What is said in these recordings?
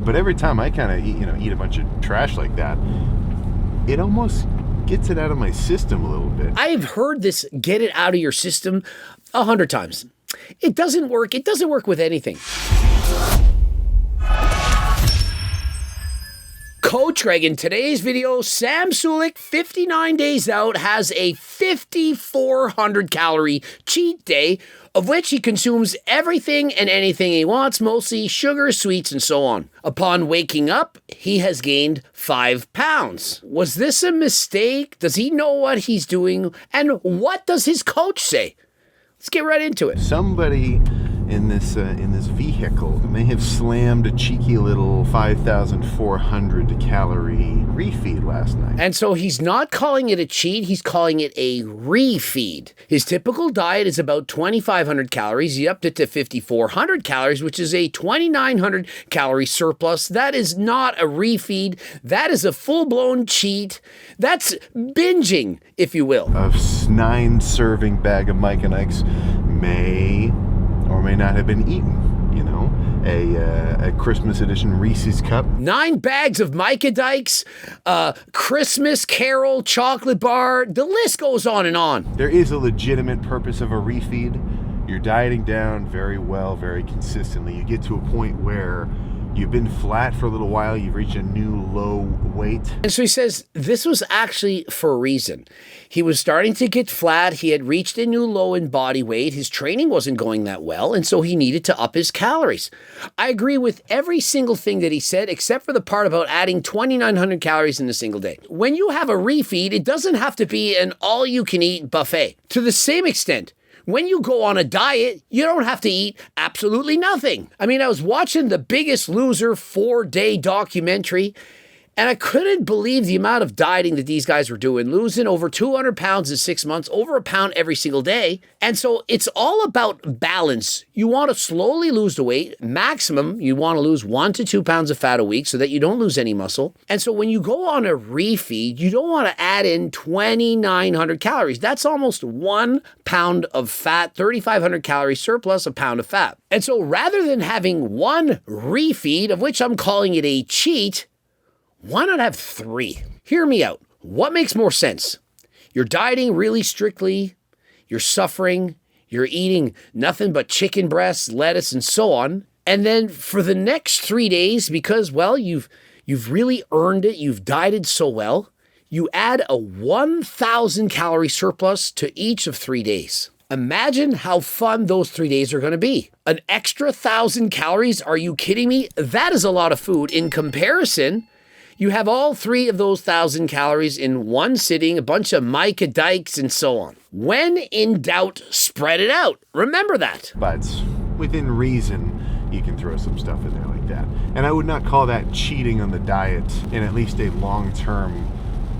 But every time I kind of eat a bunch of trash like that, it almost gets it out of my system a little bit. I've heard this get it out of your system 100 times. It doesn't work. It doesn't work with anything. Coach Greg, in today's video, Sam Sulek, 59 days out, has a 5,400 calorie cheat day, of which he consumes everything and anything he wants, mostly sugar, sweets, and so on. Upon waking up, he has gained 5 pounds. Was this a mistake? Does he know what he's doing? And what does his coach say? Let's get right into it. Somebody in this vehicle may have slammed a cheeky little 5,400 calorie refeed last night. And so he's not calling it a cheat, he's calling it a refeed. His typical diet is about 2,500 calories. He upped it to 5,400 calories, which is a 2,900 calorie surplus. That is not a refeed. That is a full-blown cheat. That's binging, if you will. A 9-serving bag of Mike and Ike's may or may not have been eaten, a Christmas edition Reese's cup. 9 bags of Micah Dykes, Christmas Carol chocolate bar, the list goes on and on. There is a legitimate purpose of a refeed. You're dieting down very well, very consistently. You get to a point where you've been flat for a little while, you've reached a new low weight. And so he says this was actually for a reason. He was starting to get flat. He had reached a new low in body weight. His training wasn't going that well, and so he needed to up his calories. I agree with every single thing that he said, except for the part about adding 2,900 calories in a single day. When you have a refeed, it doesn't have to be an all-you-can-eat buffet. To the same extent, when you go on a diet, you don't have to eat absolutely nothing. I mean, I was watching The Biggest Loser 4-day documentary, and I couldn't believe the amount of dieting that these guys were doing, losing over 200 pounds in 6 months, over a pound every single day. And so it's all about balance. You want to slowly lose the weight. Maximum, you want to lose 1 to 2 pounds of fat a week so that you don't lose any muscle. And so when you go on a refeed, you don't want to add in 2,900 calories. That's almost 1 pound of fat, 3,500 calorie surplus, a pound of fat. And so rather than having one refeed, of which I'm calling it a cheat, why not have 3? Hear me out. What makes more sense? You're dieting really strictly, you're suffering, you're eating nothing but chicken breasts, lettuce, and so on. And then for the next 3 days, because, well, you've really earned it, you've dieted so well, you add a 1,000 calorie surplus to each of 3 days. Imagine how fun those 3 days are going to be. An extra 1,000 calories? Are you kidding me? That is a lot of food. In comparison, you have all 3 of those 1,000 calories in one sitting, a bunch of Micah Dykes and so on. When in doubt, spread it out. Remember that. But within reason, you can throw some stuff in there like that. And I would not call that cheating on the diet in at least a long-term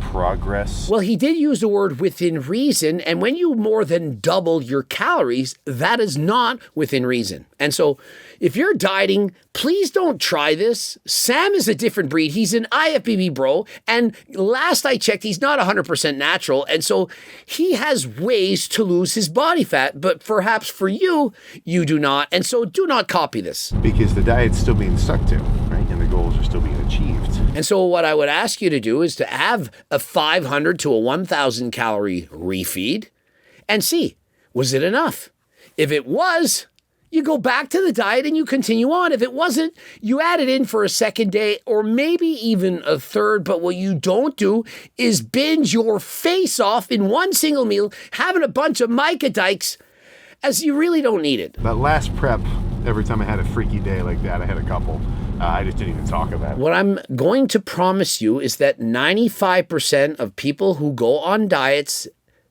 progress. Well, he did use the word within reason, and when you more than double your calories, that is not within reason. And so if you're dieting, please don't try this. Sam is a different breed. He's an IFBB bro, and last I checked, he's not 100% natural, and so he has ways to lose his body fat, but perhaps for you, you do not, and so do not copy this. Because the diet's still being stuck to, right? And the goals are still being achieved. And so what I would ask you to do is to have a 500 to a 1,000 calorie refeed and see, was it enough? If it was, you go back to the diet and you continue on. If it wasn't, you add it in for a second day or maybe even a third. But what you don't do is binge your face off in one single meal, having a bunch of Micah Dykes, as you really don't need it. That last prep, every time I had a freaky day like that, I had a couple. I just didn't even talk about it. What I'm going to promise you is that 95% of people who go on diets,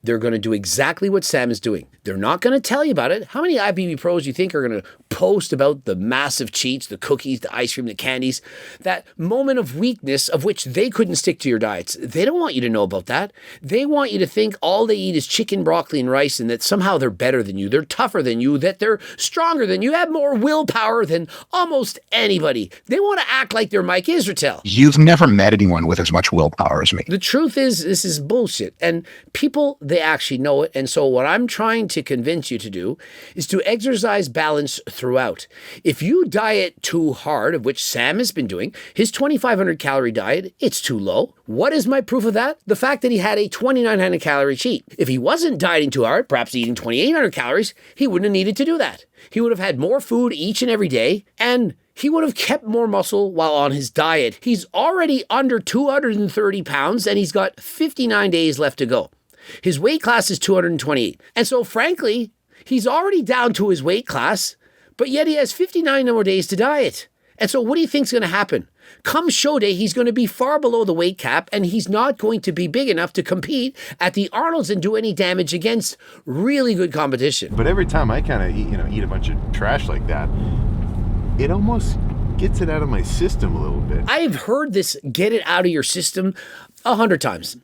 they're going to do exactly what Sam is doing. They're not going to tell you about it. How many IBB pros do you think are going to post about the massive cheats, the cookies, the ice cream, the candies, that moment of weakness of which they couldn't stick to your diets? They don't want you to know about that. They want you to think all they eat is chicken, broccoli, and rice, and that somehow they're better than you, they're tougher than you, that they're stronger than you, have more willpower than almost anybody. They want to act like they're Mike Israetel. You've never met anyone with as much willpower as me. The truth is, this is bullshit. And people they actually know it. And so what I'm trying to convince you to do is to exercise balance throughout. If you diet too hard, of which Sam has been doing, his 2,500 calorie diet, it's too low. What is my proof of that? The fact that he had a 2,900 calorie cheat. If he wasn't dieting too hard, perhaps eating 2,800 calories, he wouldn't have needed to do that. He would have had more food each and every day, and he would have kept more muscle while on his diet. He's already under 230 pounds, and he's got 59 days left to go. His weight class is 228. And so, frankly, he's already down to his weight class, but yet he has 59 more days to diet. And so what do you think's going to happen? Come show day, he's going to be far below the weight cap, and he's not going to be big enough to compete at the Arnold's and do any damage against really good competition. But every time I kind of eat a bunch of trash like that, it almost gets it out of my system a little bit. I've heard this get it out of your system 100 times.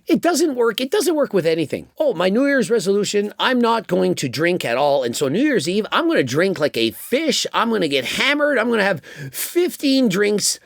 It doesn't work. It doesn't work with anything. Oh, my New Year's resolution, I'm not going to drink at all. And so New Year's Eve, I'm going to drink like a fish. I'm going to get hammered. I'm going to have 15 drinks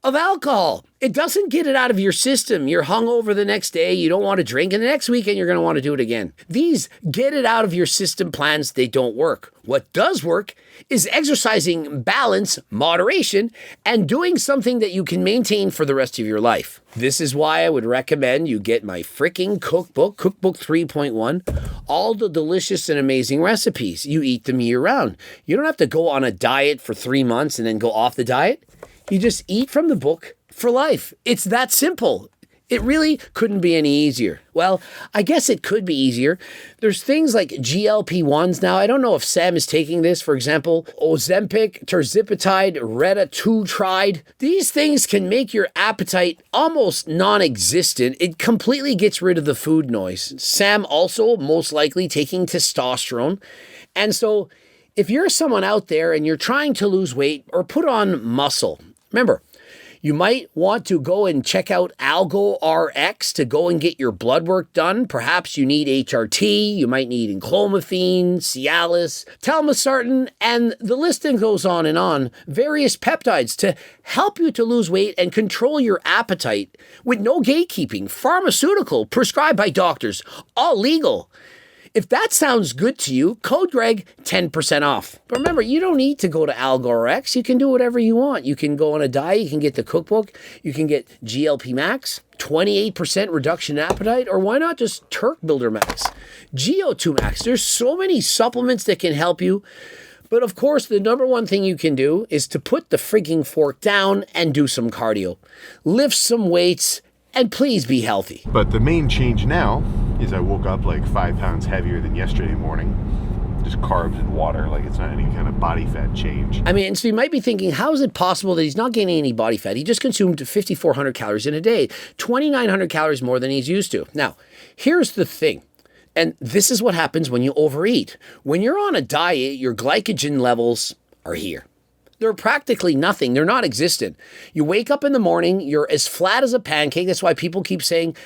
of alcohol. It doesn't get it out of your system. You're hungover the next day. You don't want to drink. And the next weekend, you're going to want to do it again. These get it out of your system plans, they don't work. What does work is exercising balance, moderation, and doing something that you can maintain for the rest of your life. This is why I would recommend you get my freaking cookbook, Cookbook 3.1, all the delicious and amazing recipes. You eat them year round. You don't have to go on a diet for 3 months and then go off the diet. You just eat from the book for life. It's that simple. It really couldn't be any easier. Well, I guess it could be easier. There's things like GLP-1s now. I don't know if Sam is taking this. For example, Ozempic, Tirzepatide, Retatrutide. These things can make your appetite almost non-existent. It completely gets rid of the food noise. Sam also most likely taking testosterone. And so if you're someone out there and you're trying to lose weight or put on muscle, remember, you might want to go and check out Algo RX to go and get your blood work done. Perhaps you need HRT, you might need enclomiphene, Cialis, telmisartan, and the list then goes on and on. Various peptides to help you to lose weight and control your appetite with no gatekeeping. Pharmaceutical, prescribed by doctors, all legal. If that sounds good to you, code Greg, 10% off. But remember, you don't need to go to AlgoRx. You can do whatever you want. You can go on a diet. You can get the cookbook. You can get GLP Max, 28% reduction in appetite, or why not just Turk Builder Max, GO2 Max. There's so many supplements that can help you. But of course, the number one thing you can do is to put the freaking fork down and do some cardio. Lift some weights, and please be healthy. But the main change now is I woke up like 5 pounds heavier than yesterday morning. Just carbs and water, like it's not any kind of body fat change. I mean, so you might be thinking, how is it possible that he's not gaining any body fat? He just consumed 5,400 calories in a day, 2,900 calories more than he's used to. Now, here's the thing. And this is what happens when you overeat. When you're on a diet, your glycogen levels are here. They're practically nothing. They're non-existent. You wake up in the morning, you're as flat as a pancake. That's why people keep saying,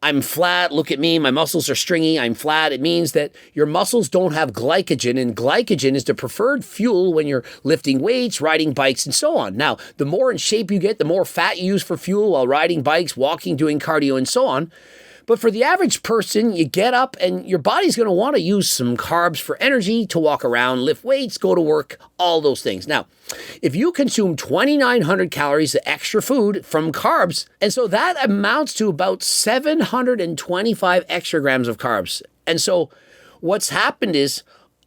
I'm flat, look at me, my muscles are stringy, I'm flat. It means that your muscles don't have glycogen, and glycogen is the preferred fuel when you're lifting weights, riding bikes, and so on. Now, the more in shape you get, the more fat you use for fuel while riding bikes, walking, doing cardio, and so on. But for the average person, you get up and your body's going to want to use some carbs for energy to walk around, lift weights, go to work, all those things. Now, if you consume 2,900 calories of extra food from carbs, and so that amounts to about 725 extra grams of carbs. And so what's happened is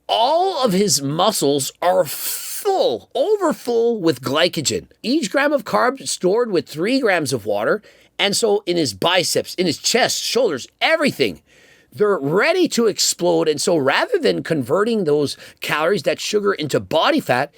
all of his muscles are full, overfull with glycogen. Each gram of carbs stored with 3 grams of water. And so in his biceps, in his chest, shoulders, everything, they're ready to explode. And so rather than converting those calories, that sugar, into body fat,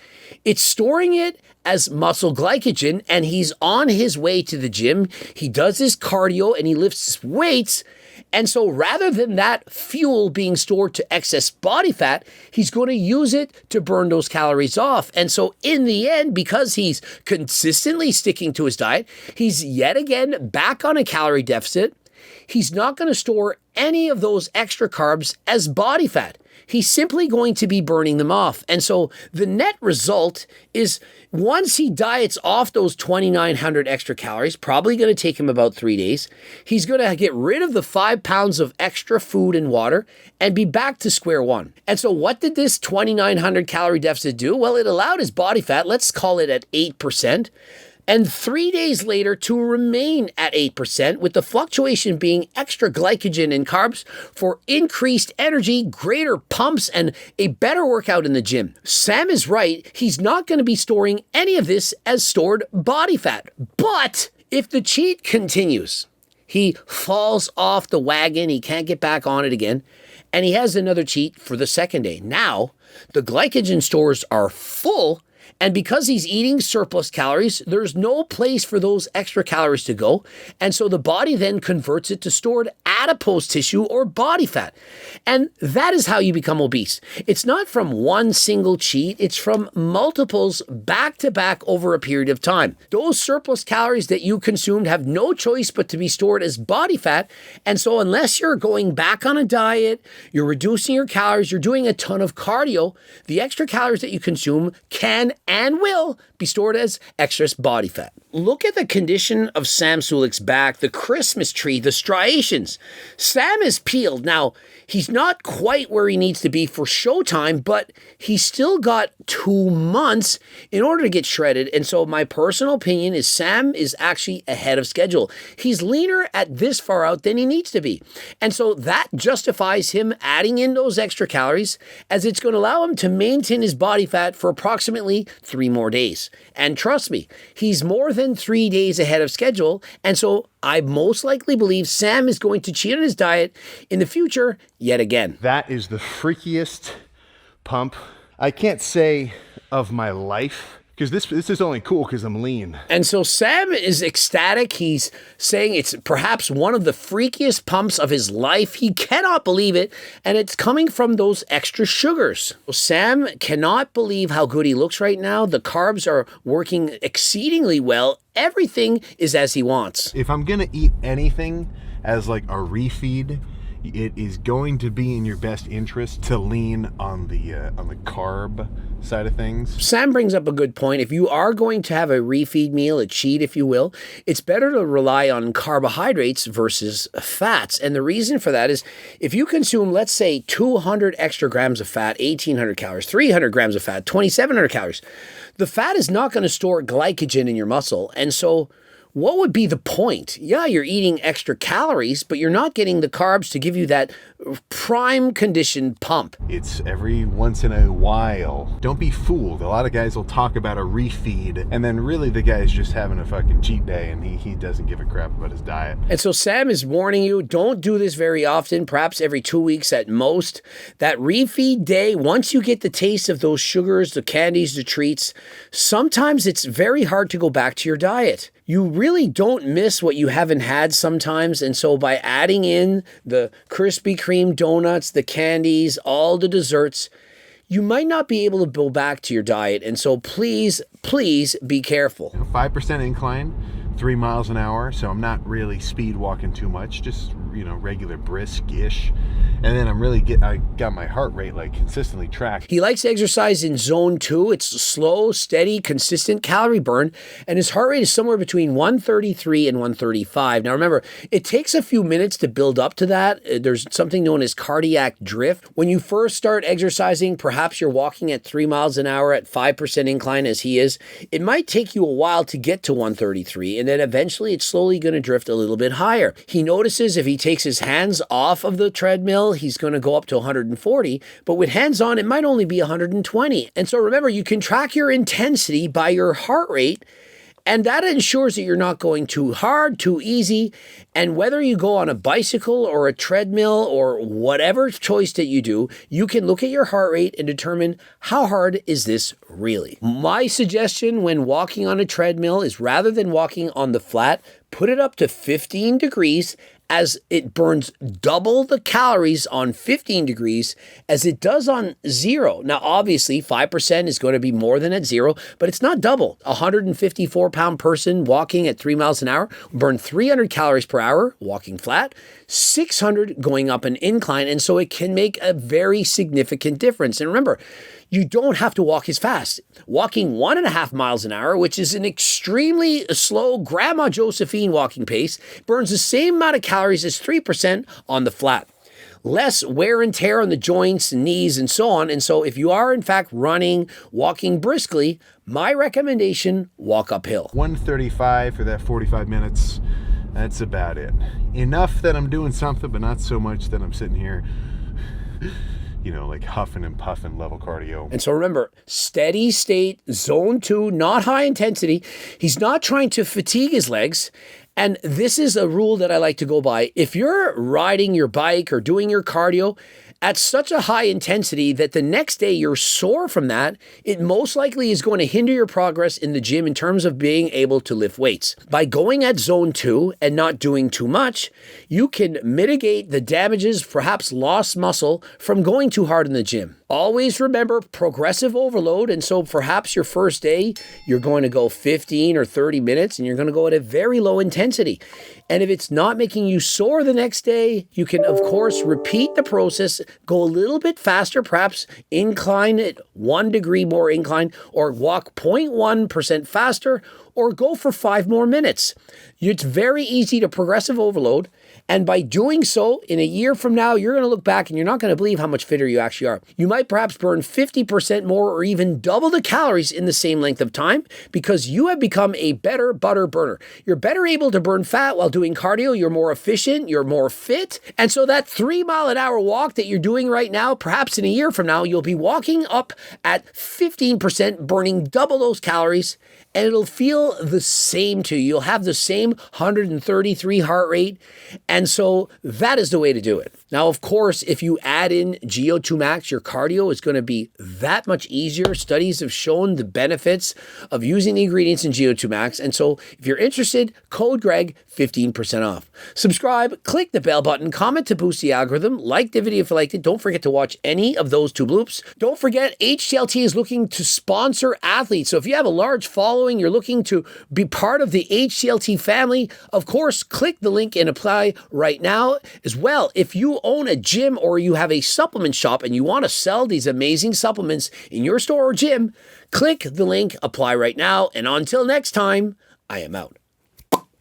it's storing it as muscle glycogen. And he's on his way to the gym. He does his cardio and he lifts weights. And so rather than that fuel being stored to excess body fat, he's going to use it to burn those calories off. And so in the end, because he's consistently sticking to his diet, he's yet again back on a calorie deficit. He's not going to store any of those extra carbs as body fat. he's simply going to be burning them off. And so the net result is once he diets off those 2,900 extra calories, probably going to take him about 3 days, he's going to get rid of the 5 pounds of extra food and water and be back to square one. And so what did this 2,900 calorie deficit do? Well, it allowed his body fat, let's call it at 8%, and 3 days later to remain at 8%, with the fluctuation being extra glycogen and carbs for increased energy, greater pumps, and a better workout in the gym. Sam is right. He's not going to be storing any of this as stored body fat. But if the cheat continues, he falls off the wagon, he can't get back on it again, and he has another cheat for the second day. Now, the glycogen stores are full, and because he's eating surplus calories, there's no place for those extra calories to go. And so the body then converts it to stored adipose tissue or body fat. And that is how you become obese. It's not from one single cheat, it's from multiples back to back over a period of time. Those surplus calories that you consumed have no choice but to be stored as body fat. And so unless you're going back on a diet, you're reducing your calories, you're doing a ton of cardio, the extra calories that you consume can and will be stored as excess body fat. Look at the condition of Sam Sulek's back, the Christmas tree, the striations. Sam is peeled. Now, he's not quite where he needs to be for showtime, but he's still got 2 months in order to get shredded. And so my personal opinion is Sam is actually ahead of schedule. He's leaner at this far out than he needs to be. And so that justifies him adding in those extra calories, as it's going to allow him to maintain his body fat for approximately 3 more days. And trust me, he's more than 3 days ahead of schedule. And so I most likely believe Sam is going to cheat on his diet in the future yet again. That is the freakiest pump, I can't say of my life, because this is only cool because I'm lean. And so Sam is ecstatic. He's saying it's perhaps one of the freakiest pumps of his life. He cannot believe it, and it's coming from those extra sugars. Sam cannot believe how good he looks right now. The carbs are working exceedingly well. Everything is as he wants. If I'm gonna eat anything as like a refeed, it is going to be in your best interest to lean on the carb side of things. Sam brings up a good point. If you are going to have a refeed meal, a cheat, if you will, it's better to rely on carbohydrates versus fats. And the reason for that is if you consume, let's say, 200 extra grams of fat, 1,800 calories, 300 grams of fat, 2,700 calories, the fat is not going to store glycogen in your muscle. And so what would be the point? Yeah, you're eating extra calories, but you're not getting the carbs to give you that prime condition pump. It's every once in a while. Don't be fooled. A lot of guys will talk about a refeed, and then really the guy's just having a fucking cheat day, and he doesn't give a crap about his diet. And so Sam is warning you, don't do this very often, perhaps every 2 weeks at most. That refeed day, once you get the taste of those sugars, the candies, the treats, sometimes it's very hard to go back to your diet. You really don't miss what you haven't had sometimes. And so by adding in the Krispy Kreme donuts, the candies, all the desserts, you might not be able to go back to your diet. And so please, please be careful. 5% incline, 3 miles an hour. So I'm not really speed walking too much, just, regular brisk-ish. And then I got my heart rate like consistently tracked. He likes exercise in zone 2. It's slow, steady, consistent calorie burn. And his heart rate is somewhere between 133 and 135. Now remember, it takes a few minutes to build up to that. There's something known as cardiac drift. When you first start exercising, perhaps you're walking at 3 miles an hour at 5% incline as he is. It might take you a while to get to 133. And then eventually it's slowly going to drift a little bit higher. He notices if he takes his hands off of the treadmill, he's going to go up to 140, but with hands on, it might only be 120. And so remember, you can track your intensity by your heart rate, and that ensures that you're not going too hard, too easy. And whether you go on a bicycle or a treadmill or whatever choice that you do, you can look at your heart rate and determine how hard is this really. My suggestion when walking on a treadmill is rather than walking on the flat, put it up to 15 degrees as it burns double the calories on 15 degrees as it does on 0. Now, obviously, 5% is going to be more than at 0, but it's not double. A 154-pound person walking at 3 miles an hour will burn 300 calories per hour walking flat, 600 going up an incline, and so it can make a very significant difference. And remember, you don't have to walk as fast. Walking 1.5 miles an hour, which is an extremely slow Grandma Josephine walking pace, burns the same amount of calories as 3% on the flat. Less wear and tear on the joints and knees and so on. And so if you are in fact running, walking briskly, my recommendation, walk uphill. 135 for that 45 minutes. That's about it. Enough that I'm doing something, but not so much that I'm sitting here like huffing and puffing level cardio. And so remember, steady state, zone 2, not high intensity. He's not trying to fatigue his legs. And this is a rule that I like to go by. If you're riding your bike or doing your cardio at such a high intensity that the next day you're sore from that, it most likely is going to hinder your progress in the gym in terms of being able to lift weights. By going at zone 2 and not doing too much, you can mitigate the damages, perhaps lost muscle, from going too hard in the gym. Always remember progressive overload, and so perhaps your first day, you're going to go 15 or 30 minutes, and you're going to go at a very low intensity. And if it's not making you sore the next day, you can, of course, repeat the process, go a little bit faster, perhaps incline at 1 degree more incline, or walk 0.1% faster, or go for 5 more minutes. It's very easy to progressive overload. And by doing so, in a year from now, you're going to look back and you're not going to believe how much fitter you actually are. You might perhaps burn 50% more or even double the calories in the same length of time because you have become a better butter burner. You're better able to burn fat while doing cardio. You're more efficient. You're more fit. And so that 3 mile an hour walk that you're doing right now, perhaps in a year from now, you'll be walking up at 15%, burning double those calories, and it'll feel the same to you. You'll have the same 133 heart rate. And so that is the way to do it. Now, of course, if you add in GO2 Max, your cardio is going to be that much easier. Studies have shown the benefits of using the ingredients in GO2 Max. And so if you're interested, code Greg, 15% off. Subscribe, click the bell button, comment to boost the algorithm, like the video if you liked it. Don't forget to watch any of those 2 bloops. Don't forget, HCLT is looking to sponsor athletes. So if you have a large following, you're looking to be part of the HCLT family, of course, click the link and apply right now. As well, if you own a gym or you have a supplement shop and you want to sell these amazing supplements in your store or gym, click the link, apply right now. And until next time, I am out.